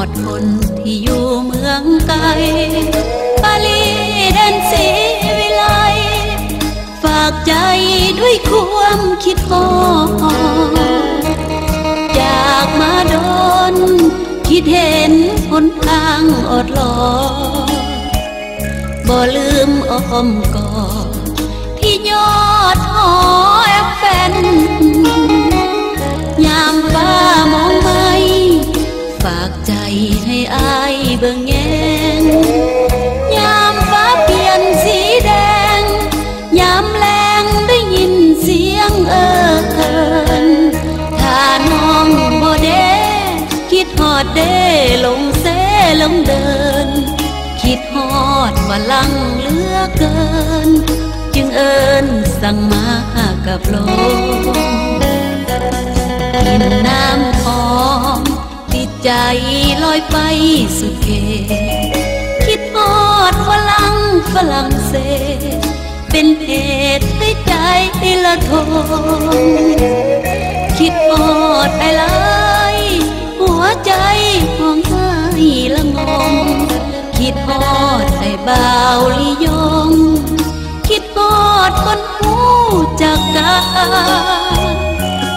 ดคนที่อยู่เมืองไกลปาลีแดนสีวิไลฝากใจด้วยความคิดฮอดจากมาโดนคิดเห็นหนทางอดรอบ่ลืมอ้อมกอดที่ยอดหอแอปแฟนยามฟ้ามองไม่ฝากใจให้อายเบิ่งแยงยามฟ้าเปลี่ยนสีแดงยามแลงได้ยินเสียงเอิญถ้าน้องบ่เด้คิดฮอดเด้ลงเสลงเดินคิดฮอดว่าลังเหลือเกินจึงเอิญสั่งมากับลมกินน้ำหอมติดใจลอยไปสุดเขตคิดฮอดฝรั่งเศสเป็นเหตุให้ใจละทมคิดฮอดไอ้ลายหัวใจของไอ้ละงมคิดฮอดไอ้บ่าวลิยงคิดฮอดคนผู้จักกัน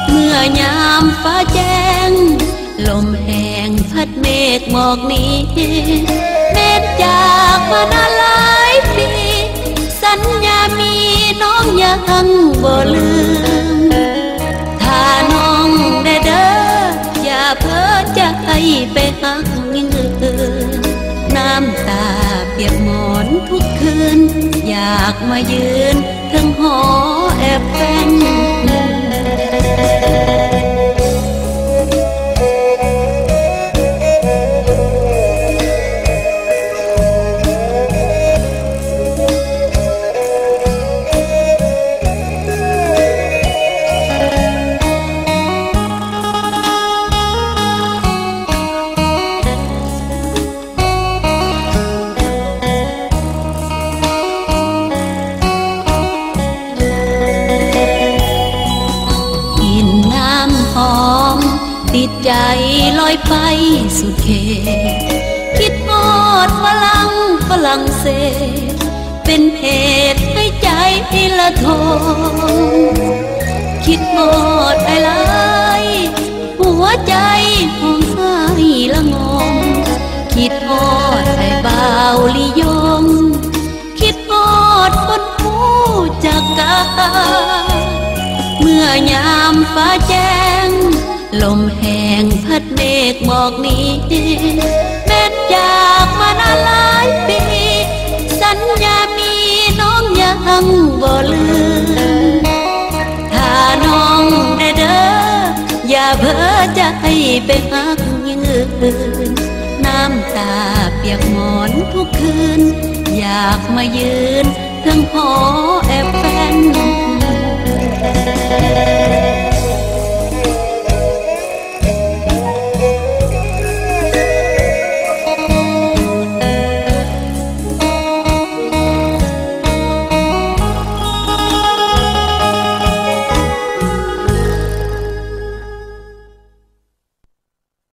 เมื่อยามฟ้าแจ้งลมแห้งพัดเมฆหมอกนี้เม็ดจากมานานหลายปีสัญญามีน้องยังบ่ลืมถ้าน้องได้เด้ออย่าเพ้อใจไปหักยิ่งน้ำตาเปียกหมอนทุกคืนอยากมายืนถึงหอแอบแฟนติดใจลอยไปสุดเขตคิดฮอดฝรั่งเศสเป็นเหตุให้ใจละทมคิดฮอดไอ้ลายหัวใจของไอ้ละงมคิดฮอดไอ้บ่าวลิยงคิดฮอดคนผู้จักกันเมื่อยามฟ้าแจ้งลมแห้งพัดเมฆหมอกนี้แม้นจากมานานหลายปีสัญญามีน้องยังบ่ลืมถ้าน้องได้เด้ออย่าเพ้อใจไปหักยิ่งอื่นน้ำตาเปียกหมอนทุกคืนอยากมายืนถึงหอแอบแฟน